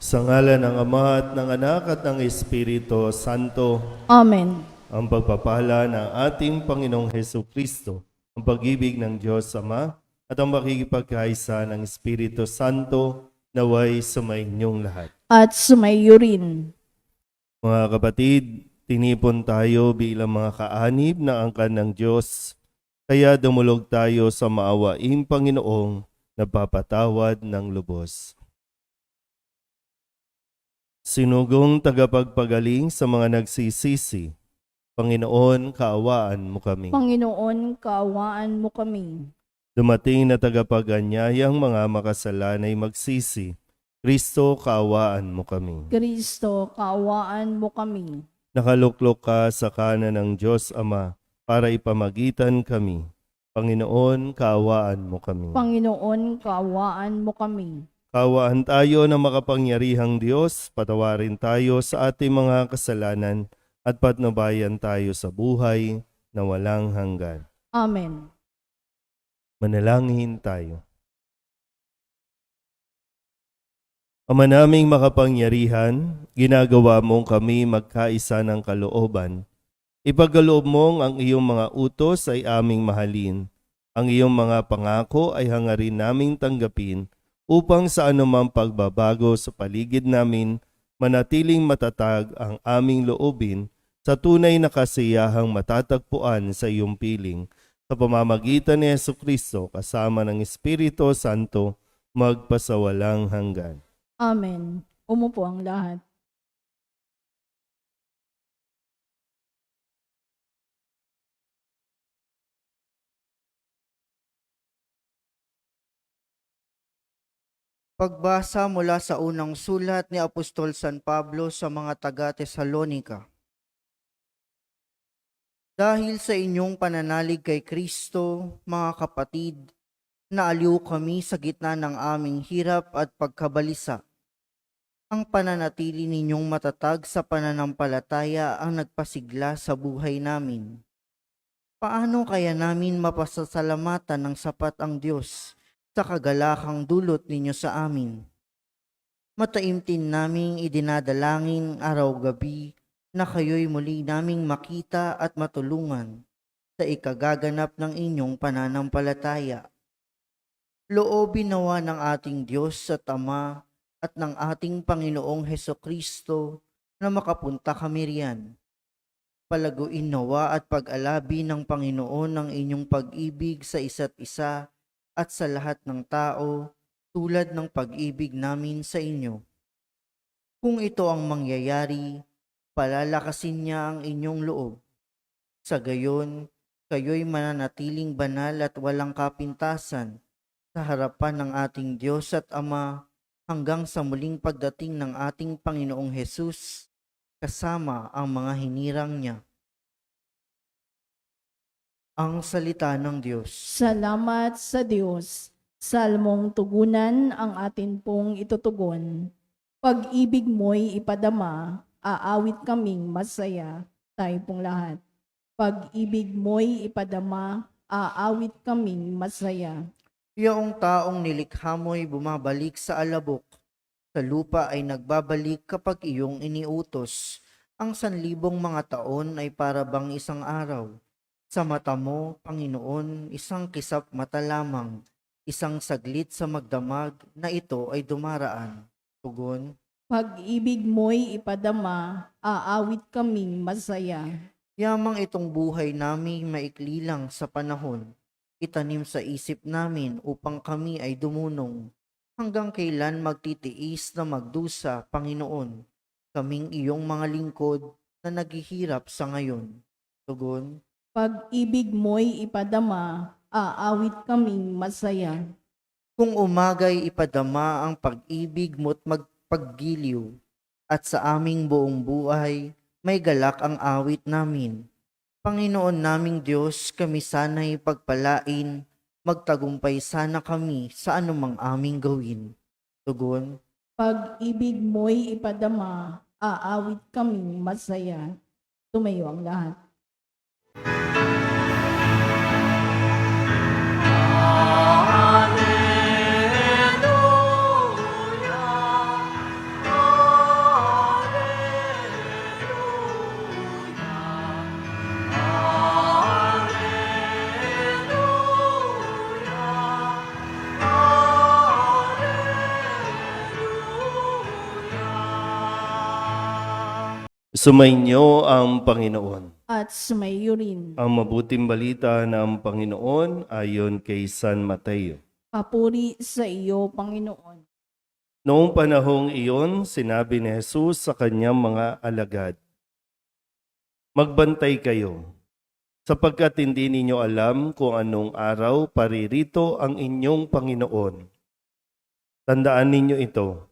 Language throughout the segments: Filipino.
Sa ngalan ng Ama at ng Anak at ng Espiritu Santo, Amen. ang pagpapala ng ating Panginoong Hesus Kristo, ang pag-ibig ng Diyos Ama, at ang makikipagkaisa ng Espiritu Santo naway sumainyong lahat. At sumayo rin. Mga kapatid, tinipon tayo bilang mga kaanib na angkan ng Diyos, kaya dumulog tayo sa maawaing Panginoong nagpapatawad ng lubos. Sinugong tagapagpagaling sa mga nagsisisi, Panginoon, kaawaan mo kami. Panginoon, kaawaan mo kami. Dumating na tagapaganyayang mga makasalanay magsisi, Kristo, kaawaan mo kami. Kristo, kaawaan mo kami. Nakaluklok ka sa kanan ng Diyos Ama para ipamagitan kami. Panginoon, kaawaan mo kami. Panginoon, kaawaan mo kami. Kaawaan tayo ng makapangyarihang Diyos, patawarin tayo sa ating mga kasalanan at patnubayan tayo sa buhay na walang hanggan. Amen. Manalangin tayo. Ama naming makapangyarihan, ginagawa mong kami magkaisa ng kalooban. Ipagkaloob mong ang iyong mga utos ay aming mahalin. Ang iyong mga pangako ay hangarin naming tanggapin upang sa anumang pagbabago sa paligid namin, manatiling matatag ang aming loobin sa tunay na kasiyahang matatagpuan sa iyong piling. Sa pamamagitan ni Jesucristo kasama ng Espiritu Santo, magpasawalang hanggan. Amen. Umupo ang lahat. Pagbasa mula sa unang sulat ni Apostol San Pablo sa mga taga-Tesalonika. Dahil sa inyong pananalig kay Kristo, mga kapatid, naaliw kami sa gitna ng aming hirap at pagkabalisa. Ang pananatili ninyong matatag sa pananampalataya ang nagpasigla sa buhay namin. Paano kaya namin mapasasalamatan ng sapat ang Diyos sa kagalakang dulot ninyo sa amin? Mataimtin naming idinadalangin araw-gabi na kayo'y muli naming makita at matulungan sa ikagaganap ng inyong pananampalataya. Loobin nawa ng ating Diyos at Ama at ng ating Panginoong Hesukristo na makapunta kami riyan. Palaguin nawa at pag-alabi ng Panginoon ang inyong pag-ibig sa isa't isa at sa lahat ng tao, tulad ng pag-ibig namin sa inyo. Kung ito ang mangyayari, palalakasin niya ang inyong loob. Sa gayon, kayo'y mananatiling banal at walang kapintasan sa harapan ng ating Diyos at Ama hanggang sa muling pagdating ng ating Panginoong Hesus kasama ang mga hinirang niya. Ang salita ng Diyos. Salamat sa Diyos. Salmong tugunan ang atin pong itutugon. Pag-ibig mo'y ipadama, aawit kaming masaya. Tayo pong lahat. Pag-ibig mo'y ipadama, aawit kaming masaya. Iyong taong nilikha mo'y bumabalik sa alabok. Sa lupa ay nagbabalik kapag iyong iniutos. Ang 1,000 mga taon ay para bang isang araw. Sa mata mo, Panginoon, isang kisap mata lamang, isang saglit sa magdamag na ito ay dumaraan. Tugon. Pag-ibig mo'y ipadama, aawit kaming masaya. Yamang itong buhay namin maikli lang sa panahon. Itanim sa isip namin upang kami ay dumunong. Hanggang kailan magtitiis na magdusa, Panginoon, kaming iyong mga lingkod na naghihirap sa ngayon. Tugon. Pag-ibig mo'y ipadama, aawit kaming masaya. Kung umagay ipadama ang pag-ibig mo't magpaggiliw, at sa aming buong buhay, may galak ang awit namin. Panginoon naming Diyos, kami sana'y pagpalain, magtagumpay sana kami sa anumang aming gawin. Tugon. Pag-ibig mo'y ipadama, aawit kaming masaya. Tumayo ang lahat. Alleluia, Sumainyo ang Panginoon. at sumayo rin. Ang mabuting balita ng Panginoon ayon kay San Mateo. Papuri sa iyo, Panginoon. Noong panahong iyon, sinabi ni Jesus sa kanyang mga alagad, "Magbantay kayo, sapagkat hindi ninyo alam kung anong araw paririto ang inyong Panginoon. Tandaan ninyo ito,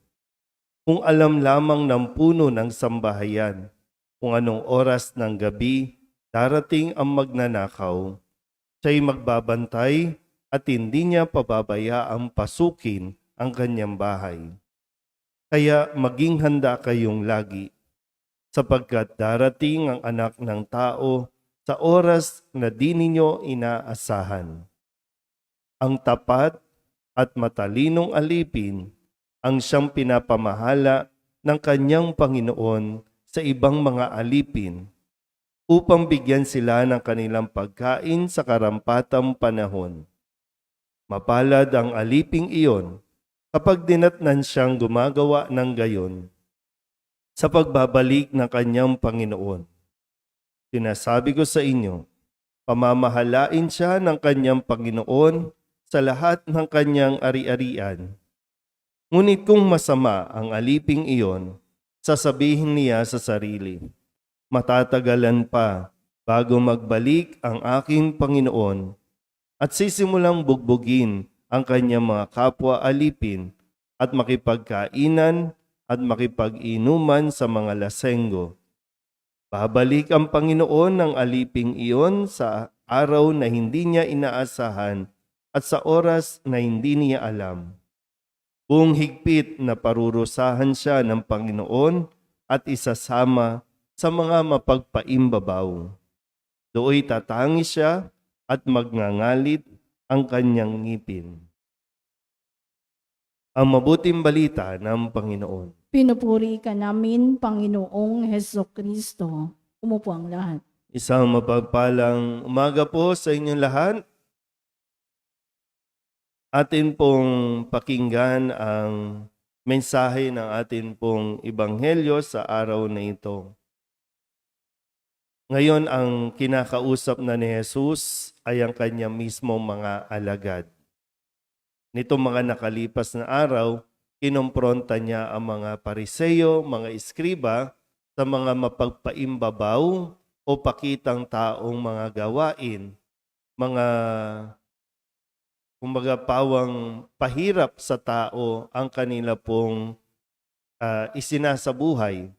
kung alam lamang ng puno ng sambahayan, kung anong oras ng gabi darating ang magnanakaw, siya'y magbabantay at hindi niya pababayaang pasukin ang kanyang bahay. Kaya maging handa kayong lagi, sapagkat darating ang anak ng tao sa oras na di ninyo inaasahan. Ang tapat at matalinong alipin ang siyang pinapamahala ng kanyang Panginoon sa ibang mga alipin upang bigyan sila ng kanilang pagkain sa karampatang panahon. Mapalad ang aliping iyon kapag dinatnan siyang gumagawa ng gayon sa pagbabalik ng kanyang Panginoon. Sinasabi ko sa inyo, pamamahalain siya ng kanyang Panginoon sa lahat ng kanyang ari-arian. Ngunit kung masama ang aliping iyon, sasabihin niya sa sarili, matatagalan pa bago magbalik ang aking Panginoon, at sisimulang bugbugin ang kanyang mga kapwa alipin at makipagkainan at makipag-inuman sa mga lasenggo. Babalik ang Panginoon ng aliping iyon sa araw na hindi niya inaasahan at sa oras na hindi niya alam. Buong higpit na parurusahan siya ng Panginoon at isasama sa mga mapagpaimbabaw. Dooy tatangi siya at magngangalit ang kanyang ngipin." Ang mabuting balita ng Panginoon. Pinupuri ka namin, Panginoong Hesukristo. Umupo ang lahat. Isang mapagpalang umaga po sa inyong lahat. Atin pong pakinggan ang mensahe ng atin pong ebanghelyo sa araw na ito. Ngayon ang kinakausap na ni Jesus ay ang kanya mismong mga alagad. Nitong mga nakalipas na araw, kinompronta niya ang mga Pariseo, mga Iskriba sa mga mapagpaimbabaw o pakitang taong mga gawain, mga kumbaga pawang pahirap sa tao ang kanila pong isinasabuhay.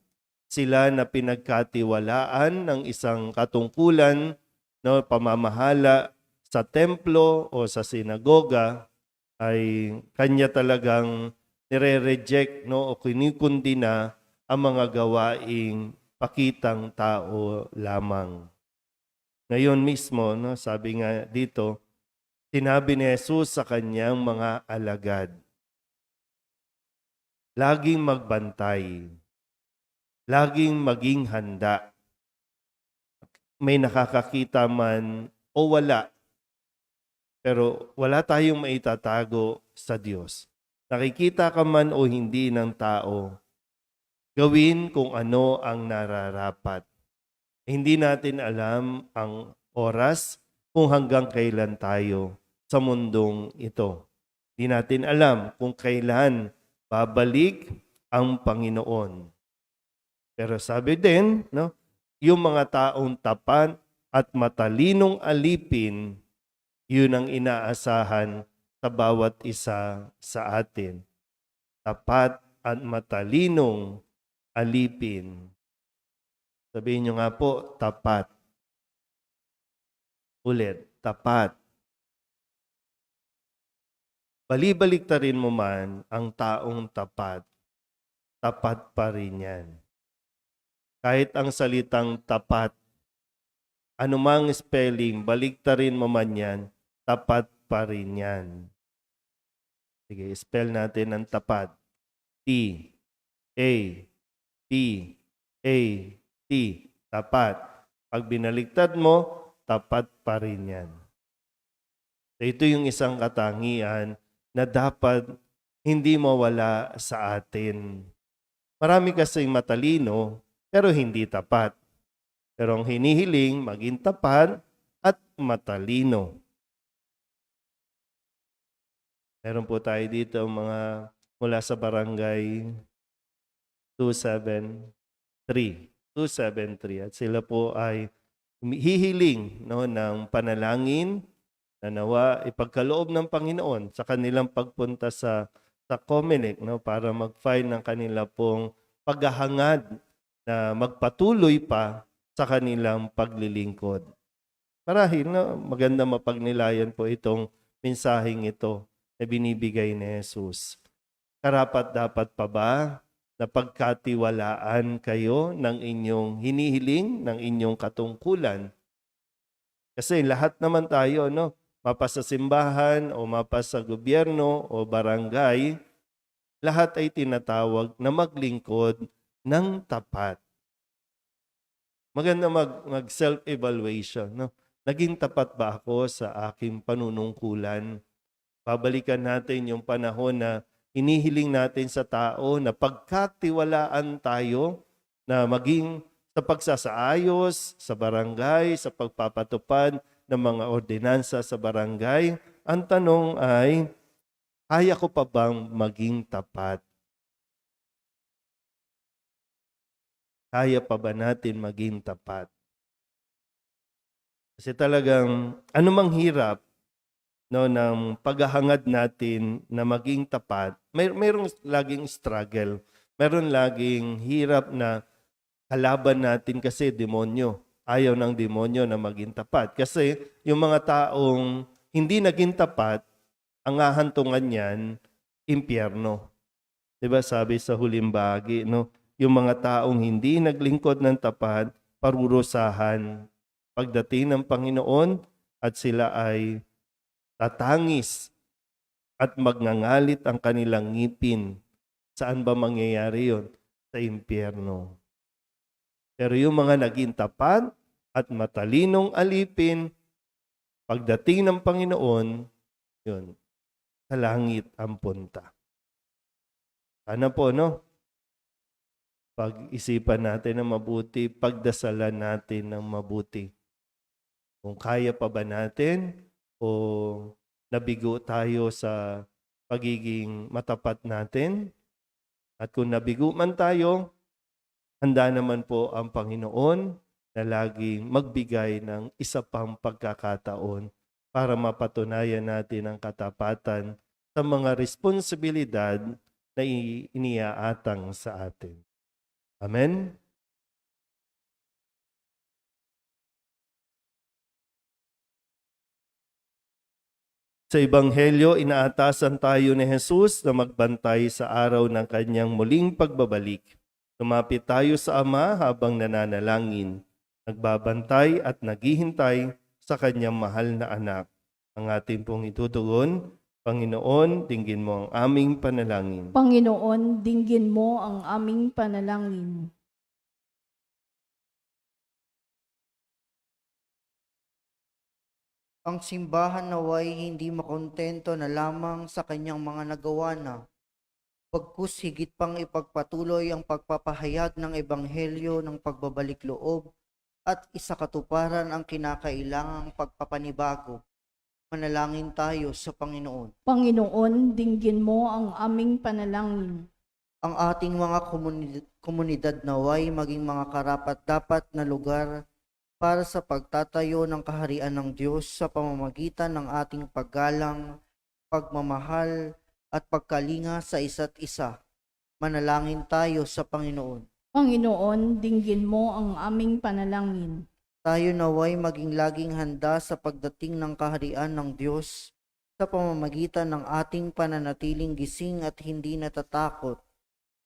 Sila na pinagkatiwalaan ng isang katungkulan, no, pamamahala sa templo o sa sinagoga, ay kanya talagang nire-reject, no, o kinikundi na ang mga gawaing pakitang tao lamang. Ngayon mismo, no, sabi nga dito, sinabi ni Jesus sa kanyang mga alagad, laging magbantay, laging maging handa. May nakakakita man o wala, pero wala tayong maitatago sa Diyos. Nakikita ka man o hindi ng tao, gawin kung ano ang nararapat. Hindi natin alam ang oras kung hanggang kailan tayo sa mundong ito. Hindi natin alam kung kailan babalik ang Panginoon. Pero sabi din, no, yung mga taong tapat at matalinong alipin, yun ang inaasahan sa bawat isa sa atin. Tapat at matalinong alipin. Sabihin nyo nga po, tapat. Ulit, tapat. Balibaliktarin mo man ang taong tapat, tapat pa rin yan. Kahit ang salitang tapat, anumang spelling, baliktarin mo man yan, tapat pa rin yan. Sige, spell natin ang tapat. T-A-P-A-T. Tapat. Pag binaliktad mo, tapat pa rin yan. So ito yung isang katangian na dapat hindi mawala sa atin. Marami kasing matalino, pero hindi tapat. Pero ang hinihiling, maging tapat at matalino. Meron po tayo dito mga mula sa barangay 273. At sila po ay hihiling ng panalangin na nawa ipagkaloob ng Panginoon sa kanilang pagpunta sa COMELEC para mag-file ng kanila pong paghahangad na magpatuloy pa sa kanilang paglilingkod. Marahil maganda mapagnilayan po itong mensaheng ito na binibigay ni Jesus. Karapat-dapat pa ba na pagkatiwalaan kayo ng inyong hinihiling, ng inyong katungkulan? Kasi lahat naman tayo, mapa sa simbahan o mapa sa gobyerno o barangay, lahat ay tinatawag na maglingkod ng tapat. Maganda mag-self-evaluation. Naging tapat ba ako sa aking panunungkulan? Babalikan natin yung panahon na hinihiling natin sa tao na pagkatiwalaan tayo na maging sa pagsasaayos sa barangay, sa pagpapatupad ng mga ordinansa sa barangay. Ang tanong ay, kaya ko pa bang maging tapat? Kaya pa ba natin maging tapat? Kasi talagang anumang hirap ng paghahangad natin na maging tapat, mayroong laging struggle. Mayroon laging hirap na kalaban natin kasi demonyo. Ayaw ng demonyo na maging tapat. Kasi yung mga taong hindi naging tapat, ang hahantungan niyan, impyerno. Diba sabi sa huling bahagi, yung mga taong hindi naglingkod ng tapat, parurusahan pagdating ng Panginoon at sila ay tatangis at magngangalit ang kanilang ngipin. Saan ba mangyayari yon? Sa impyerno. Pero yung mga naging tapat at matalinong alipin, pagdating ng Panginoon, yun, sa langit ang punta. Sana po, pag-isipan natin ng mabuti, pagdasalan natin ng mabuti. Kung kaya pa ba natin o nabigo tayo sa pagiging matapat natin. At kung nabigo man tayo, handa naman po ang Panginoon na laging magbigay ng isa pang pagkakataon para mapatunayan natin ang katapatan sa mga responsibilidad na iniaatang sa atin. Amen? Sa Ebanghelyo, inaatasan tayo ni Jesus na magbantay sa araw ng kanyang muling pagbabalik. Lumapit tayo sa Ama habang nananalangin, nagbabantay at naghihintay sa kanyang mahal na anak. Ang ating pong itutugon, Panginoon, dinggin mo ang aming panalangin. Panginoon, dinggin mo ang aming panalangin. Ang simbahan naway hindi makontento na lamang sa kanyang mga nagawa na, pagkus higit pang ipagpatuloy ang pagpapahayag ng ebanghelyo ng pagbabalik loob at isakatuparan ang kinakailangang pagpapanibago. Manalangin tayo sa Panginoon. Panginoon, dinggin mo ang aming panalangin. Ang ating mga komunidad naway maging mga karapat-dapat na lugar para sa pagtatayo ng kaharian ng Diyos sa pamamagitan ng ating paggalang, pagmamahal, at pagkalinga sa isa't isa. Manalangin tayo sa Panginoon. Panginoon, dinggin mo ang aming panalangin. Tayo naway maging laging handa sa pagdating ng kaharian ng Diyos sa pamamagitan ng ating pananatiling gising at hindi natatakot.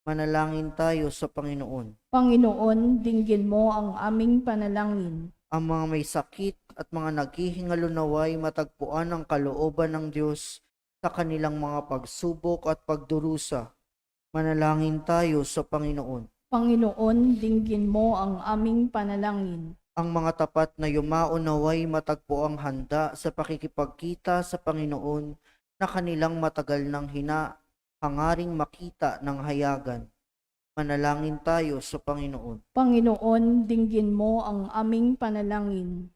Manalangin tayo sa Panginoon. Panginoon, dinggin mo ang aming panalangin. Ang mga may sakit at mga naghihingalo naway matagpuan ang kalooban ng Diyos sa kanilang mga pagsubok at pagdurusa. Manalangin tayo sa Panginoon. Panginoon, dinggin mo ang aming panalangin. Ang mga tapat na yumao naway matagpuang handa sa pakikipagkita sa Panginoon na kanilang matagal nang hangaring makita ng hayagan. Manalangin tayo sa Panginoon. Panginoon, dinggin mo ang aming panalangin.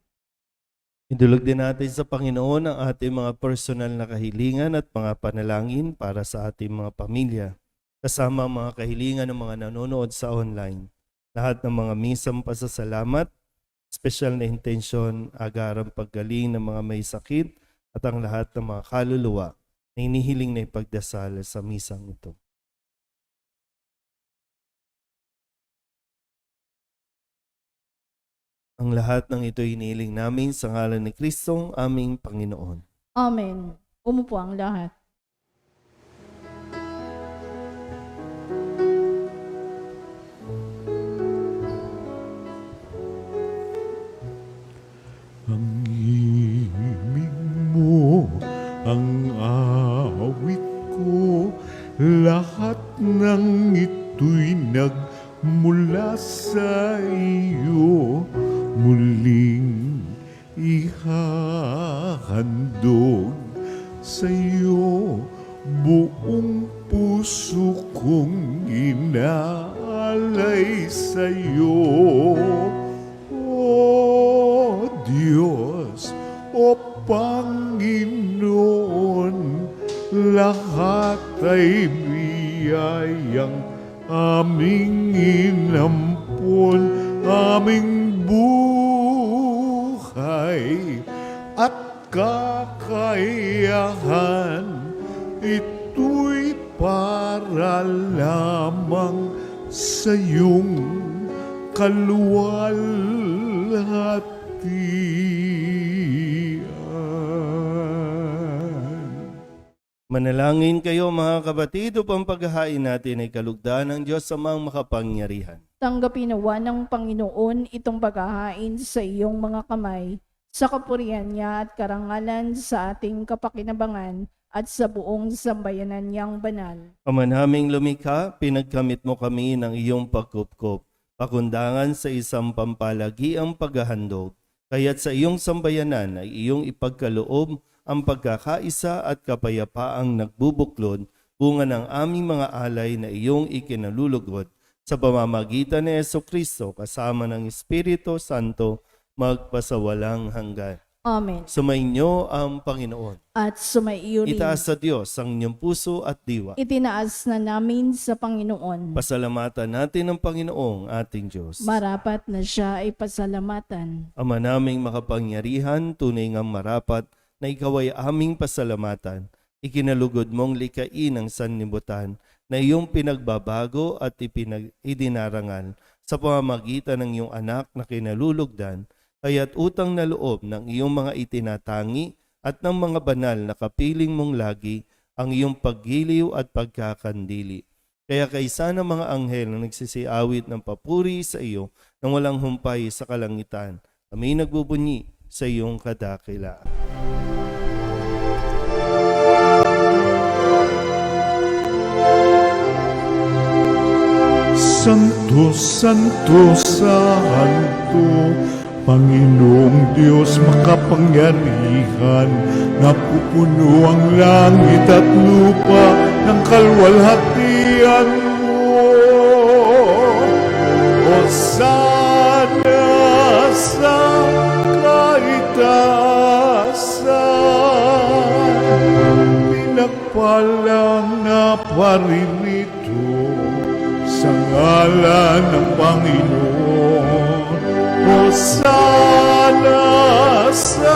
Idulog din natin sa Panginoon ang ating mga personal na kahilingan at mga panalangin para sa ating mga pamilya, kasama ang mga kahilingan ng mga nanonood sa online. Lahat ng mga misang pasasalamat, special na intensyon, agarang paggaling ng mga may sakit, at ang lahat ng mga kaluluwa na inihiling na ipagdasal sa misang ito. Ang lahat ng ito inihiling namin sa ngalan ni Kristong aming Panginoon. Amen. Umupo ang lahat. Ang himig mo, ang awit ko, lahat ng ito'y nagmula sa iyo. Muling ihahandog sa iyo, buong puso kong inaalay sa iyo. O Diyos, o Panginoon, lahat ay biyayang aming inampon, aming buhay at kakayahan. Ito'y para lamang sa iyong kaluwalhatian. Manalangin kayo mga kapatid upang paghahain natin ay kalugdan ng Diyos Amang makapangyarihan. Tanggapin nawa ng Panginoon itong paghahain sa iyong mga kamay, sa kapurihan niya at karangalan sa ating kapakinabangan at sa buong sambayanan niyang banal. Ama naming lumikha, pinagkamit mo kami ng iyong pagkupkop, pakundangan sa isang pampalagiang paghahandog. Kaya't sa iyong sambayanan ay iyong ipagkaloob ang pagkakaisa at kapayapaang nagbubuklod, bunga ng aming mga alay na iyong ikinalulugod sa pamamagitan ni Jesucristo kasama ng Espiritu Santo magpasawalang hanggan. Amen. Sumainyo ang Panginoon. At sumaiyo rin. Itaas sa Diyos ang inyong puso at diwa. Itinaas na namin sa Panginoon. Pasalamatan natin ang Panginoong ating Diyos. Marapat na siya ay pasalamatan. Ama naming makapangyarihan, tunay ngang marapat na ikaw ay aming pasalamatan. Ikinalugod mong likain ang sanlibutan na iyong pinagbabago at idinarangal sa pamamagitan ng iyong anak na kinalulugdan, kaya't utang na loob ng iyong mga itinatangi at ng mga banal na kapiling mong lagi ang iyong paggiliw at pagkakandili. Kaya kaysa ng mga anghel na nagsisiawit ng papuri sa iyo nang walang humpay sa kalangitan, kami nagbubunyi sa iyong kadakilaan. Santo, Santo, Santo, Panginoong Diyos makapangyarihan, napupuno ang langit at lupa ng kalwalhatian mo. Hosana sa kaitaasan, pinagpalang na paririto sa ngalan ng Panginoon. Hosana sa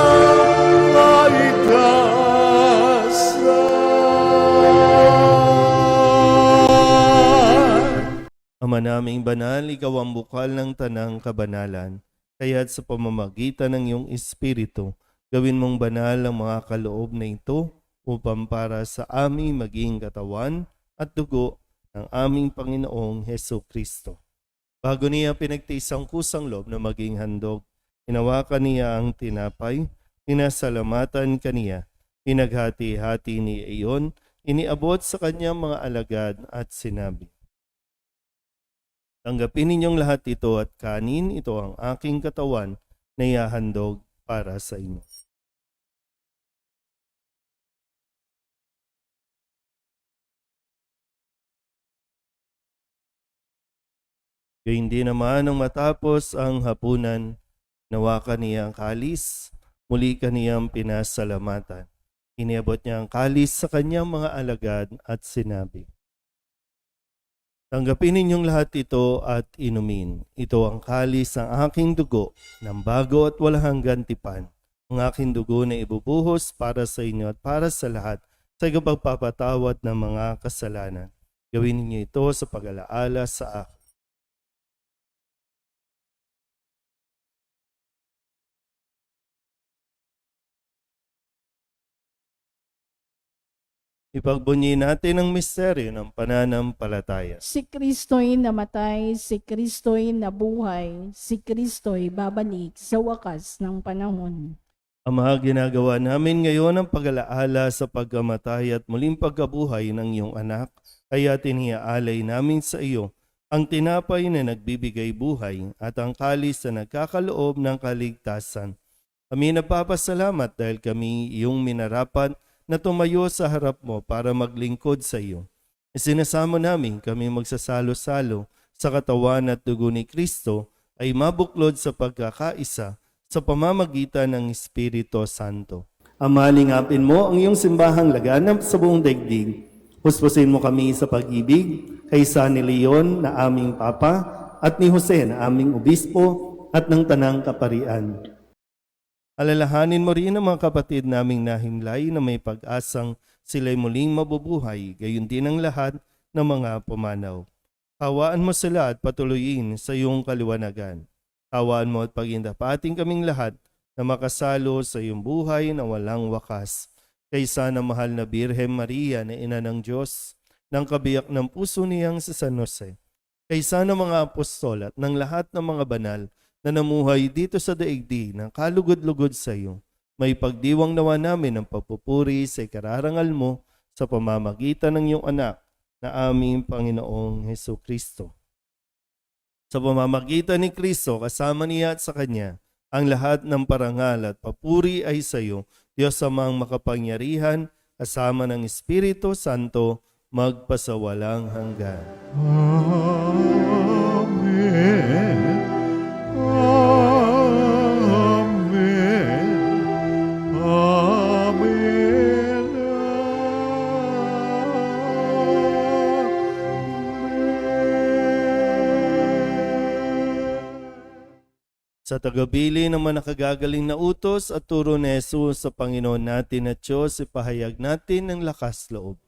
kaitaasan. Ama naming banal, ikaw ang bukal ng tanang kabanalan, kaya't sa pamamagitan ng iyong Espiritu, gawin mong banal ang mga kaloob na ito upang para sa aming maging katawan at dugo ng aming Panginoong Heso Kristo. Bago niya pinagtiis ang kusang loob na maging handog, hinawakan niya ang tinapay, pinasalamatan kaniya, pinaghati-hati ni iyon, iniabot sa kanyang mga alagad at sinabi, tanggapin ninyong lahat ito at kanin, ito ang aking katawan na ihahandog para sa inyo. Hindi naman nang matapos ang hapunan, nawa kaniyang kalis, muli kaniyang pinasalamatan. Iniabot niya ang kalis sa kanyang mga alagad at sinabi, "Tanggapin ninyong lahat ito at inumin. Ito ang kalis ng aking dugo ng bago at walang hanggan tipan. Ang aking dugo na ibubuhos para sa inyo at para sa lahat sa pagpapatawad ng mga kasalanan. Gawin ninyo ito sa pag-alaala sa akin." Ipagbunyi natin ang misteryo ng pananampalataya. Si Kristo'y namatay, si Kristo'y nabuhay, si Kristo'y babalik sa wakas ng panahon. Ama, ginagawa namin ngayon ang pag-alaala sa pagkamatay at muling pagkabuhay ng iyong anak, kaya tinihaalay namin sa iyo ang tinapay na nagbibigay buhay at ang kalis na nagkakaloob ng kaligtasan. Kami nagpapasalamat dahil kami iyong minarapat na tumayo sa harap mo para maglingkod sa iyo. Isinasamo namin kami magsasalo-salo sa katawan at dugo ni Kristo ay mabuklod sa pagkakaisa sa pamamagitan ng Espiritu Santo. Ama, lingapin mo ang iyong simbahang laganap sa buong daigdig. Huspusin mo kami sa pag-ibig kay San Leon na aming Papa at ni Jose na aming Obispo at ng Tanang Kaparian. Alalahanin mo rin ang mga kapatid naming nahimlay na may pag-asang sila'y muling mabubuhay, gayon din ang lahat ng mga pumanaw. Hawaan mo sila at patuloyin sa iyong kaliwanagan. Hawaan mo at pagindapating kaming lahat na makasalo sa iyong buhay na walang wakas. Kaysa na mahal na Birhen Maria na ina ng Diyos, ng kabiyak ng puso niyang si San Jose. Kaysa ng mga apostol at ng lahat ng mga banal na namuhay dito sa daigdig ng kalugod-lugod sa iyo, may pagdiwang nawa namin ang pagpupuri sa ikararangal mo sa pamamagitan ng iyong anak na aming Panginoong Hesukristo. Sa pamamagitan ni Kristo, kasama niya at sa Kanya, ang lahat ng parangal at papuri ay sa iyo, Diyos amang makapangyarihan, kasama ng Espiritu Santo, magpasawalang hanggan. Amen. Amen. Amen. Sa tagabili ng mga nakagagaling na utos at turo ni Jesus sa Panginoon natin at Diyos, ipahayag natin ng lakas loob.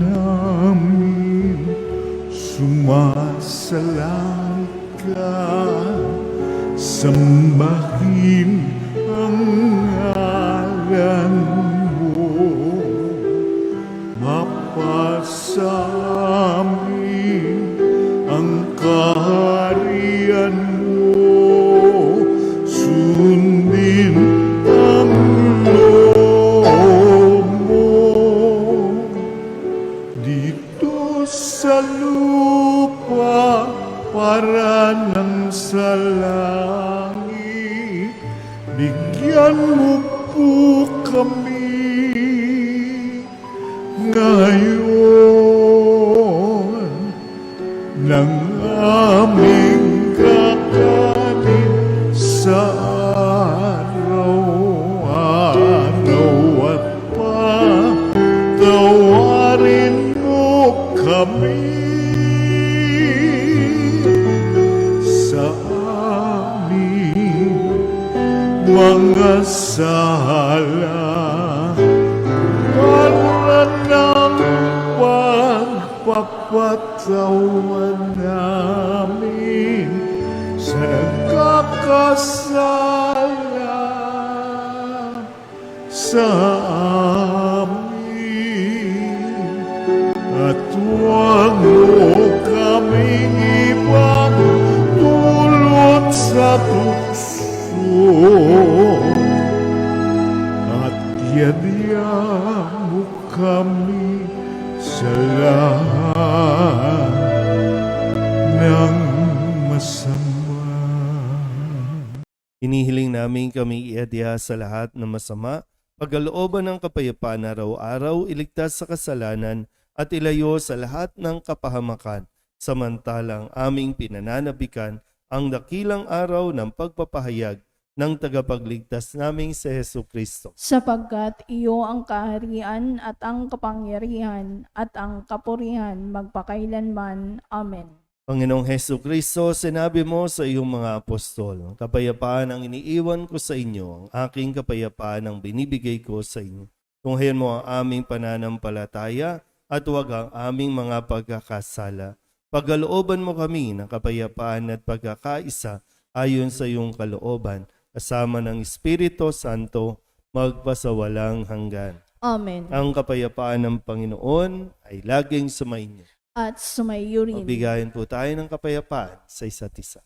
Namin sumasalang ka, sambahin ang ngalan mo, mapasamin ang kaharian mo, sundin ang loob mo dito sa lupa para nang sa langit. Bigyan mo po kami ngayon ng aming kakanin sa araw-araw at patawarin mo kami sa aming mga sala para ng pagpapatawan namin sa nagkakasala sa amin, at huwag mo kaming ibang dulot sa tukso, at yadya mo kami sa lahat ng masama. Hinihiling namin kami iadya sa lahat ng masama, pagkalooban ng kapayapaan araw-araw, iligtas sa kasalanan at ilayo sa lahat ng kapahamakan, samantalang aming pinananabikan ang dakilang araw ng pagpapahayag ng tagapagligtas naming si Hesu Kristo. Sapagkat iyo ang kaharian at ang kapangyarihan at ang kapurihan magpakailanman. Amen. Panginoong Hesu Kristo, sinabi mo sa iyong mga apostol, kapayapaan ang iniiwan ko sa inyo, ang aking kapayapaan ang binibigay ko sa inyo. Tunghayan mo ang aming pananampalataya at huwag ang aming mga pagkakasala. Pagkalooban mo kami ng kapayapaan at pagkakaisa ayon sa iyong kalooban, kasama ng Espiritu Santo, magpasawalang hanggan. Amen. Ang kapayapaan ng Panginoon ay laging sumainyo. At sumayo rin. Magbigayan po tayo ng kapayapaan sa isa't isa.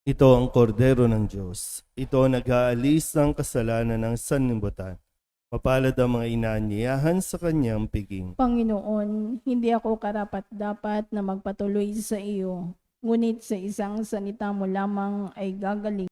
Ito ang kordero ng Diyos. Ito ang nag-aalis ng kasalanan ng sanlibutan. Mapalad ang mga inaanyayahan sa kanyang piging. Panginoon, hindi ako karapat-dapat na magpatuloy sa iyo, ngunit sa isang salita mo lamang ay gagaling.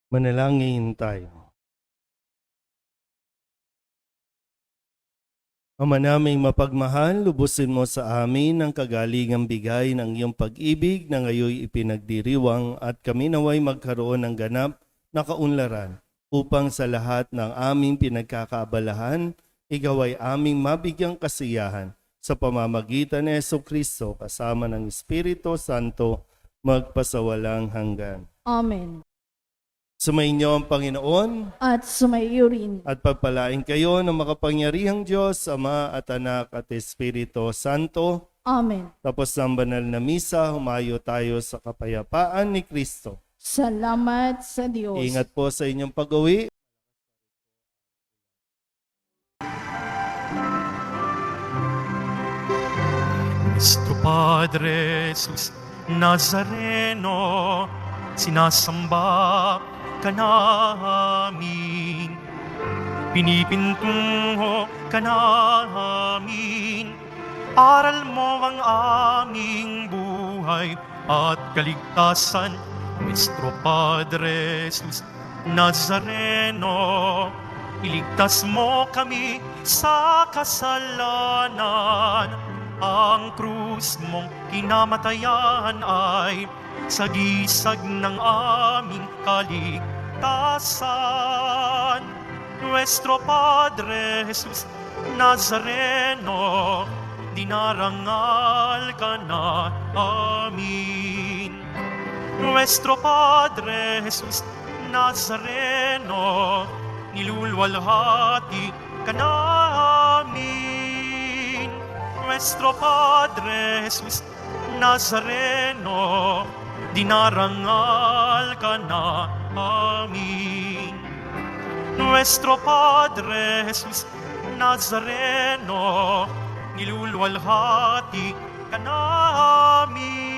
Manalangin tayo. Ama naming mapagmahal, lubusin mo sa amin ang kagalingang bigay ng iyong pag-ibig na ngayoy ipinagdiriwang at kami naway magkaroon ng ganap na kaunlaran upang sa lahat ng aming pinagkakaabalahan, ikaw ay aming mabigyang kasiyahan sa pamamagitan ni Jesucristo kasama ng Espiritu Santo magpasawalang hanggan. Amen. Sumainyo ang Panginoon At sumaiyo rin. at pagpalain kayo ng makapangyarihang Diyos, Ama at Anak at Espiritu Santo. Amen. Tapos ng banal na misa, humayo tayo sa kapayapaan ni Kristo. Salamat sa Diyos. Ingat po sa inyong pag-uwi. Nuestro Padre Jesus Nazareno, sinasamba ka namin, pinipintungo ka namin, aral mo ang aming buhay at kaligtasan. Nuestro Padre Jesus Nazareno, iligtas mo kami sa kasalanan. Ang krus mong kinamatayan ay sagisag ng aming kaligtasan. Nuestro Padre Jesus Nazareno, dinarangal ka na amin. Nuestro Padre Jesus Nazareno, nilulwalhati ka namin. Nuestro Padre Jesus Nazareno, dinarangal ka na amin. Nuestro Padre Jesus Nazareno, nilulwalhati ka namin.